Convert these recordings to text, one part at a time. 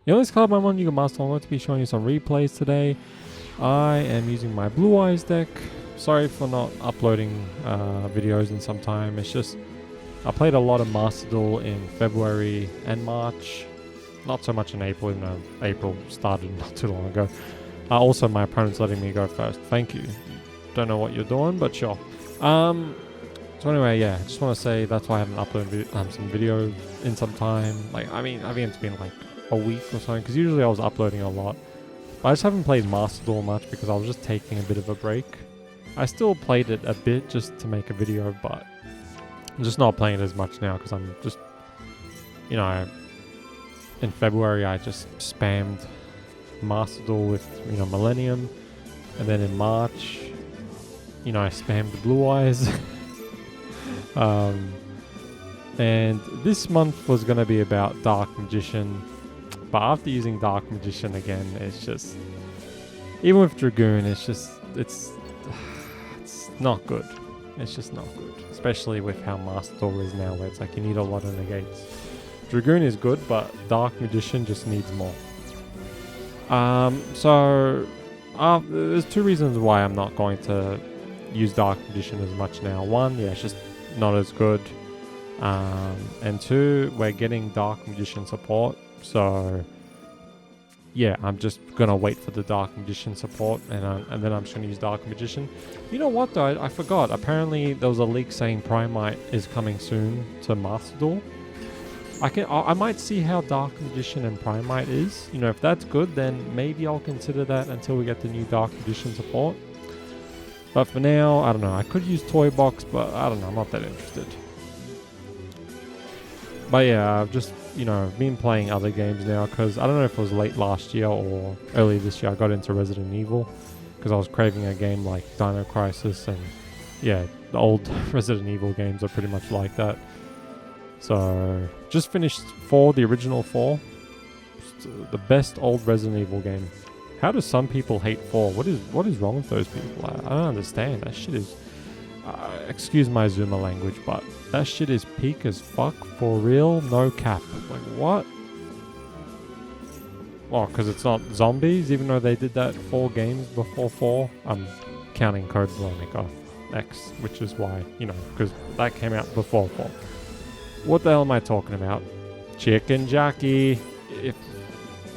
The only card I'm on, you can master. I'm going to be showing you some replays today. I am using my Blue Eyes deck. Sorry for not uploading videos in some time. It's just I played a lot of Master Duel in February and March. Not so much in April, even though April started not too long ago. Also, my opponent's letting me go first. Thank you. Don't know what you're doing, but sure. So anyway, yeah, I just want to say that's why I haven't uploaded some videos in some time. Like, I think it's been like a week or something, because usually I was uploading a lot. But I just haven't played Master Duel much because I was just taking a bit of a break. I still played it a bit just to make a video, but I'm just not playing it as much now because I'm just, you know, in February I just spammed Master Duel with, you know, Millennium. And then in March, you know, I spammed the Blue Eyes. And this month was going to be about Dark Magician. But after using Dark Magician again, it's just, even with Dragoon, it's not good. It's just not good. Especially with how Master Duel is now, where it's like you need a lot of negates. Dragoon is good, but Dark Magician just needs more. There's two reasons why I'm not going to use Dark Magician as much now. One, yeah, it's just not as good. And two, we're getting Dark Magician support. So, yeah, I'm just going to wait for the Dark Magician support, and then I'm just going to use Dark Magician. You know what, though? I forgot. Apparently, there was a leak saying Primite is coming soon to Master Duel. I might see how Dark Magician and Primite is. You know, if that's good, then maybe I'll consider that until we get the new Dark Magician support. But for now, I don't know. I could use Toy Box, but I don't know. I'm not that interested. But yeah, I've just, you know, been playing other games now because I don't know if it was late last year or early this year I got into Resident Evil because I was craving a game like Dino Crisis, and yeah, the old Resident Evil games are pretty much like that. So, just finished 4, the original 4. The best old Resident Evil game. How do some people hate 4? What is wrong with those people? I don't understand. That shit is... excuse my Zoomer language, but that shit is peak as fuck, for real, no cap. Like, what? Well, because it's not zombies, even though they did that 4 games before 4. I'm counting Code Veronica X, which is why, you know, because that came out before 4. What the hell am I talking about? Chicken Jockey.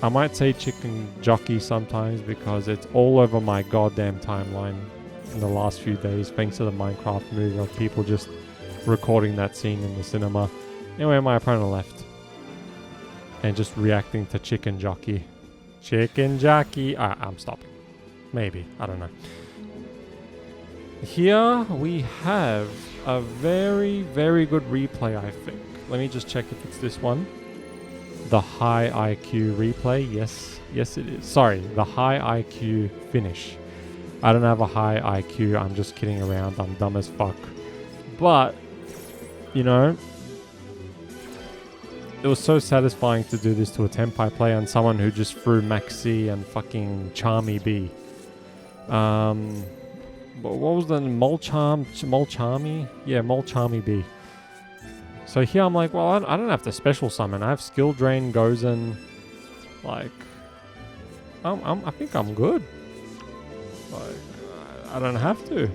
I might say Chicken Jockey sometimes because it's all over my goddamn timeline in the last few days, thanks to the Minecraft movie of people just recording that scene in the cinema. Anyway, my opponent left. And just reacting to Chicken Jockey. Chicken Jockey. I'm stopping. Maybe. I don't know. Here we have a very, very good replay, I think. Let me just check if it's this one. The high IQ replay. Yes. Yes, it is. Sorry. The high IQ finish. I don't have a high IQ. I'm just kidding around. I'm dumb as fuck. But, you know, it was so satisfying to do this to a Tenpai player and someone who just threw Maxi and fucking Charmy B. But what was the Molcharmy? Yeah, Molcharmy B. So here I'm like, well, I don't have to special summon. I have Skill Drain, Gozen. Like, I think I'm good. Like, I don't have to.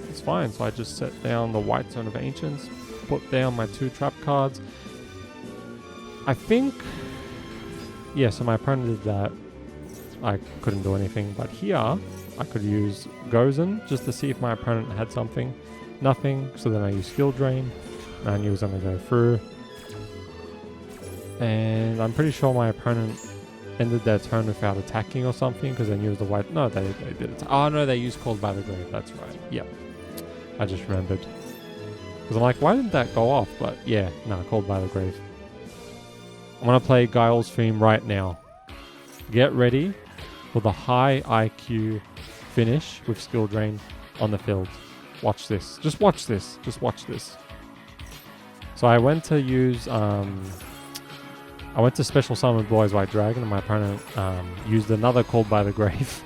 It's fine. So I just set down the White Zone of Ancients, put down my 2 trap cards. I think, yeah, so my opponent did that. I couldn't do anything, but here I could use Gozen just to see if my opponent had something. Nothing, so then I use Skill Drain, and I knew it was going to go through. And I'm pretty sure my opponent ended their turn without attacking or something, because they knew it was the white... No, they did it. Oh no, they used Called by the Grave, that's right. Yeah, I just remembered. Because I'm like, why didn't that go off? But yeah, no, Called by the Grave. I'm going to play Guile's theme right now. Get ready for the high IQ finish with Skill Drain on the field. Watch this. Just watch this. Just watch this. So I went to use... I went to special summon Blue Eyes White Dragon, and my opponent used another Called by the Grave.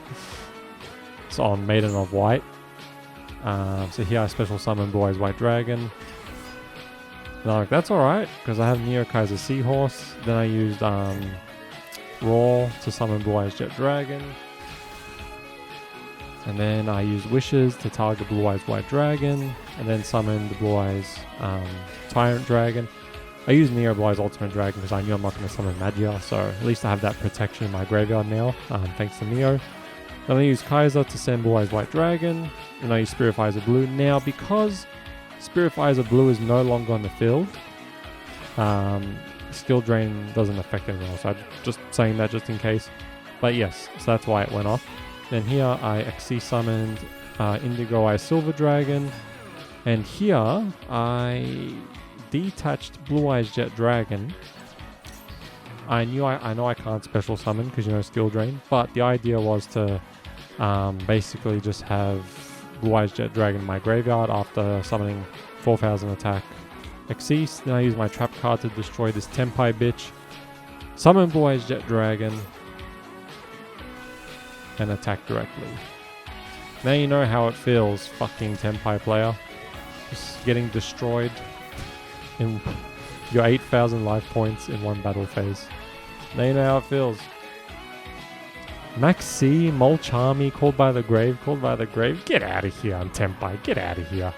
So on Maiden of White. So here I special summon Blue Eyes White Dragon. And I'm like, that's alright, because I have Neo Kaiser Seahorse. Then I used Raw to summon Blue Eyes Jet Dragon. And then I use Wishes to target Blue Eyes White Dragon. And then summon the Blue Eyes Tyrant Dragon. I use Neo Blue Eyes Ultimate Dragon because I knew I'm not going to summon Magia. So at least I have that protection in my graveyard now, thanks to Neo. Then I use Kaiser to send Blue Eyes White Dragon. And I use Spirit Visor Blue. Now, because Spirit Visor Blue is no longer on the field, Skill Drain doesn't affect it at all. So I'm just saying that just in case. But yes, so that's why it went off. Then here I XC summoned Indigo Eye Silver Dragon. And here I detached Blue Eyes Jet Dragon. I know I can't special summon because, you know, Skill Drain. But the idea was to basically just have Blue Eyes Jet Dragon in my graveyard after summoning 4,000 attack Xyz. Then I use my trap card to destroy this Tenpai bitch. Summon Blue Eyes Jet Dragon. And attack directly. Now you know how it feels, fucking Tenpai player. Just getting destroyed in your 8,000 life points in one battle phase. Now you know how it feels. Max C, Molchami, Called by the Grave. Get out of here on Tenpai, get out of here.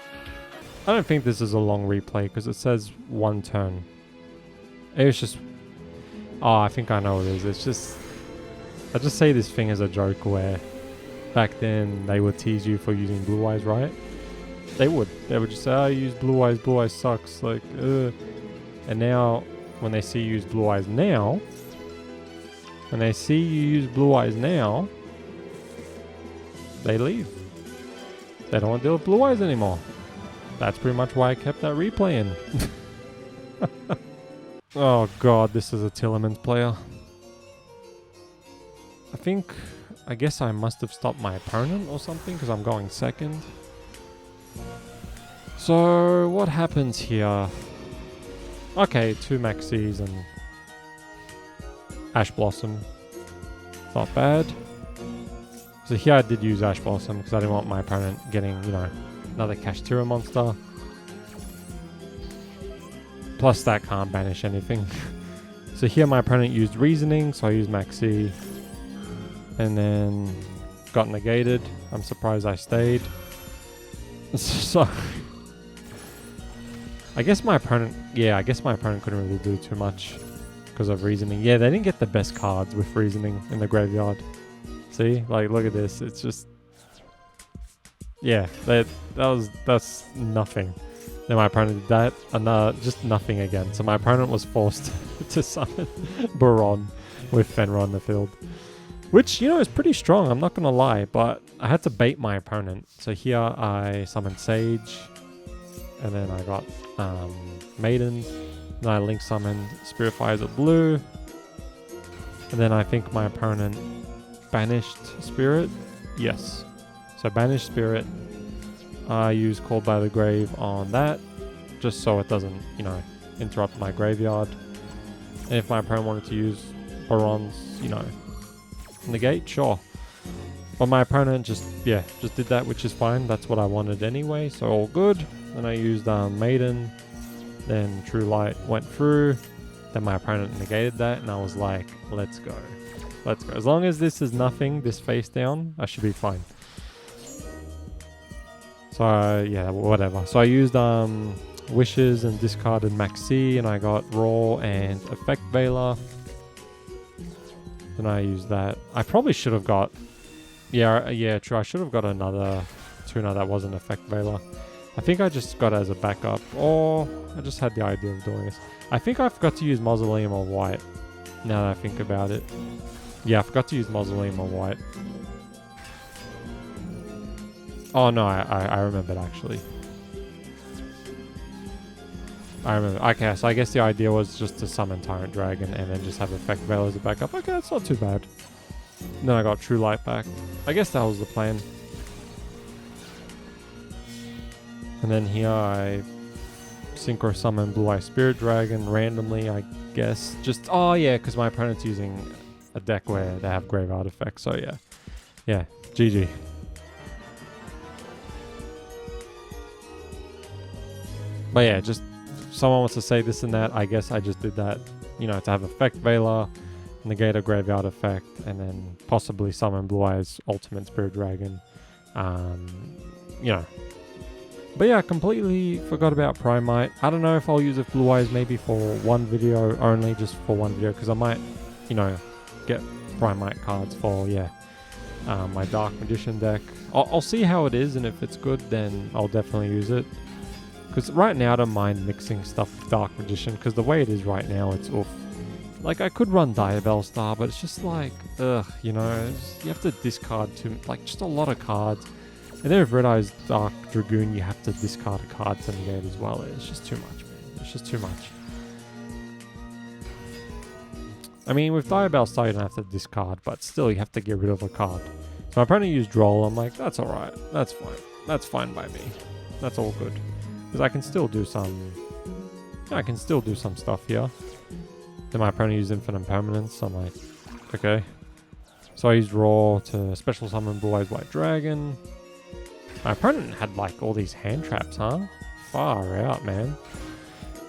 I don't think this is a long replay because it says 1 turn. It was just... Oh, I think I know what it is. It's just... I just say this thing as a joke where back then they would tease you for using Blue Eyes, right? They would just say, oh, you use Blue Eyes sucks, like, ugh. And now, when they see you use Blue Eyes now, they leave. They don't want to deal with Blue Eyes anymore. That's pretty much why I kept that replay in. Oh god, this is a Tearlaments player. I guess I must have stopped my opponent or something because I'm going second. So, what happens here? Okay, 2 Maxis and Ash Blossom. Not bad. So here I did use Ash Blossom because I didn't want my opponent getting, you know, another Kashtira monster. Plus that can't banish anything. So here my opponent used Reasoning, so I used Maxi. And then got negated. I'm surprised I stayed. So I guess my opponent couldn't really do too much because of Reasoning. Yeah, they didn't get the best cards with Reasoning in the graveyard. See, like, look at this. It's just, yeah, that's nothing. Then my opponent did that, and just nothing again. So my opponent was forced to summon Baron with Fenrir on the field. Which, you know, is pretty strong, I'm not going to lie, but I had to bait my opponent. So here I summoned Sage, and then I got Maiden, then I link summoned Spirit Visor Blue, and then I think my opponent banished Spirit. Yes. So banished Spirit. I use Called by the Grave on that, just so it doesn't, you know, interrupt my graveyard. And if my opponent wanted to use Baron's, you know, negate, sure. But my opponent just did that, which is fine. That's what I wanted anyway, so all good. Then I used Maiden, then True Light went through, then my opponent negated that, and I was like, let's go. Let's go. As long as this is nothing, this face down, I should be fine. So yeah, whatever. So I used Wishes and discarded Maxi, and I got Raw and Effect Veiler. Then I used that. I probably should have got... Yeah, true. I should have got another tuner that wasn't Effect Veiler. I think I just got it as a backup. Or I just had the idea of doing this. I think I forgot to use Mausoleum or White. Now that I think about it. Yeah, I forgot to use Mausoleum or White. Oh no, I remembered actually. I remember. Okay, so I guess the idea was just to summon Tyrant Dragon and then just have Effect Veil as a backup. Okay, that's not too bad. Then I got True Light back. I guess that was the plan. And then here I Synchro Summon Blue Eye Spirit Dragon randomly, I guess. Just, oh yeah, because my opponent's using a deck where they have grave artifacts. So yeah. Yeah, GG. But yeah, just someone wants to say this and that. I guess I just did that, you know, to have Effect Veiler. negate a graveyard effect, and then possibly summon Blue Eyes Ultimate Spirit Dragon. You know. But yeah, I completely forgot about Primite. I don't know if I'll use it Blue Eyes maybe for one video only, just for one video, because I might, you know, get Primite cards for, yeah, my Dark Magician deck. I'll see how it is, and if it's good, then I'll definitely use it. Because right now I don't mind mixing stuff with Dark Magician, because the way it is right now, it's oof. Like, I could run Diabell Star, but it's just like, ugh, you know, you have to discard just a lot of cards. And then with Red Eyes Dark Dragoon, you have to discard a card to negate as well. It's just too much, man. It's just too much. I mean, with Diabell Star, you don't have to discard, but still, you have to get rid of a card. So my opponent used Droll. I'm like, that's alright. That's fine. That's fine by me. That's all good. Because I can still do some... Yeah, I can still do some stuff here. Then my opponent used Infinite Permanence. I'm like, okay. So I used Raw to special summon Blue Eyes White Dragon. My opponent had like all these hand traps, huh? Far out, man.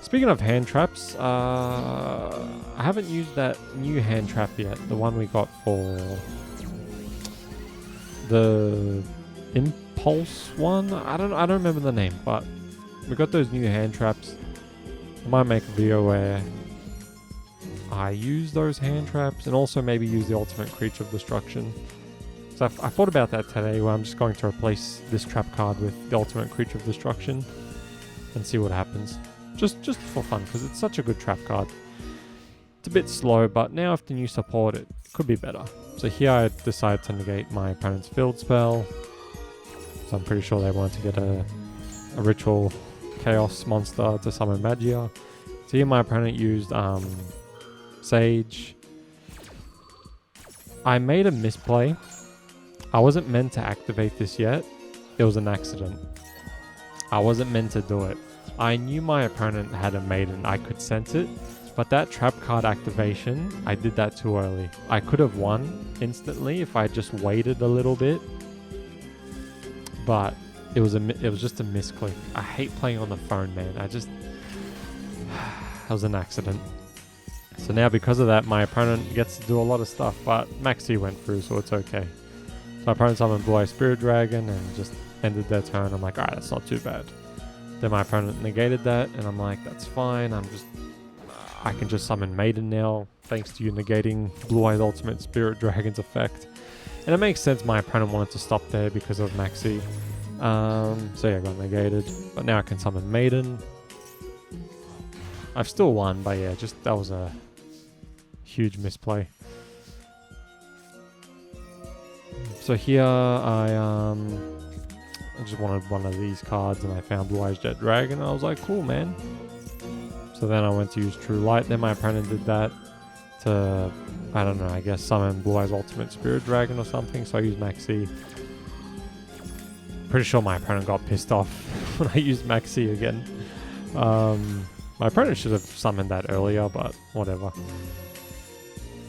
Speaking of hand traps, I haven't used that new hand trap yet. The one we got for the Impulse one. I don't remember the name, but we got those new hand traps. I might make a video where I use those hand traps and also maybe use the Ultimate Creature of Destruction. So I thought about that today, where I'm just going to replace this trap card with the Ultimate Creature of Destruction and see what happens. Just for fun, because it's such a good trap card. It's a bit slow, but now with the new support, it could be better. So here I decided to negate my opponent's field spell. So I'm pretty sure they wanted to get a Ritual Chaos monster to summon Magia. So here my opponent used Sage. I made a misplay. I wasn't meant to activate this yet. It was an accident. I wasn't meant to do it. I knew my opponent had a Maiden. I could sense it. But that trap card activation, I did that too early. I could have won instantly if I just waited a little bit. But it was just a misclick. I hate playing on the phone, man. It was an accident. So now because of that, my opponent gets to do a lot of stuff. But Maxi went through, so it's okay. So my opponent summoned Blue Eye Spirit Dragon and just ended their turn. I'm like, alright, that's not too bad. Then my opponent negated that, and I'm like, that's fine. I can just summon Maiden now, thanks to you negating Blue Eye's Ultimate Spirit Dragon's effect. And it makes sense my opponent wanted to stop there because of Maxi. So yeah, I got negated. But now I can summon Maiden. I've still won, but yeah, that was a huge misplay. So here I just wanted one of these cards, and I found Blue Eyes Jet Dragon. I was like, cool, man. So then I went to use True Light. Then my opponent did that to, I don't know, I guess summon Blue Eyes Ultimate Spirit Dragon or something. So I used Maxi. Pretty sure my opponent got pissed off when I used Maxi again. My opponent should have summoned that earlier, but whatever.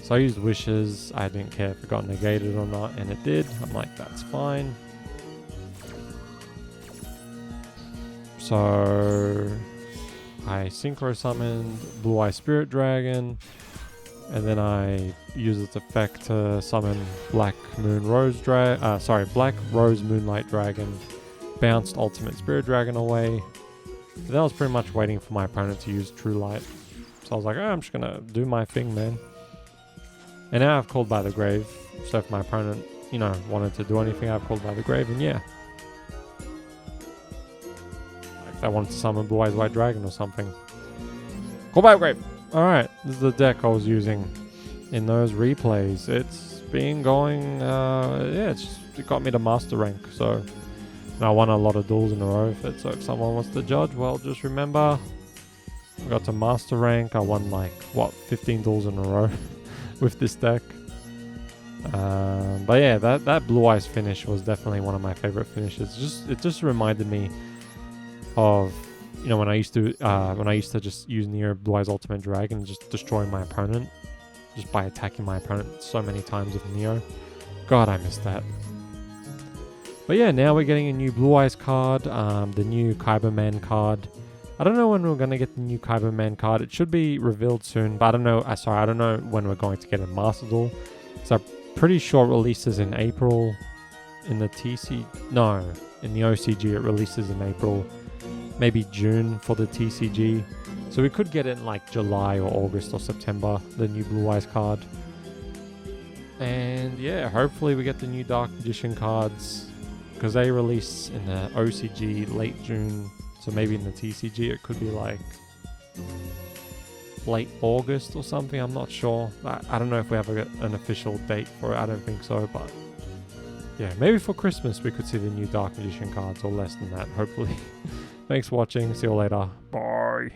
So I used Wishes. I didn't care if it got negated or not, and it did. I'm like, that's fine. So I Synchro summoned Blue Eye Spirit Dragon, and then I used its effect to summon Black Rose Moonlight Dragon, bounced Ultimate Spirit Dragon away. And then I was pretty much waiting for my opponent to use True Light. So I was like, oh, I'm just gonna do my thing, man. And now I've called by the grave. So if my opponent, you know, wanted to do anything, I've called by the grave, and yeah. Like if I wanted to summon Blue Eyes White Dragon or something. Call by the grave! Alright, this is the deck I was using in those replays. It's been going, yeah, it got me to master rank, so I won a lot of duels in a row with it. So if someone wants to judge, well, just remember, I got to master rank. I won like, what, 15 duels in a row with this deck. But yeah, that Blue Eyes finish was definitely one of my favorite finishes. It just reminded me of, you know, when I used to just use Neo Blue Eyes Ultimate Dragon and just destroying my opponent just by attacking my opponent so many times with Neo. God, I missed that. But yeah, now we're getting a new Blue Eyes card, the new Kyberman card. I don't know when we're going to get the new Kaiba Man card. It should be revealed soon, but I don't know. Sorry, I don't know when we're going to get a Master Duel. So I'm pretty sure it releases in April. In the in the OCG it releases in April. Maybe June for the TCG. So we could get it in like July or August or September, the new Blue Eyes card. And yeah, hopefully we get the new Dark Magician cards, because they release in the OCG late June. So maybe in the TCG it could be like late August or something. I'm not sure. I don't know if we have an official date for it. I don't think so, but yeah, maybe for Christmas we could see the new Dark Magician cards, or less than that, hopefully. Thanks for watching. See you later. Bye.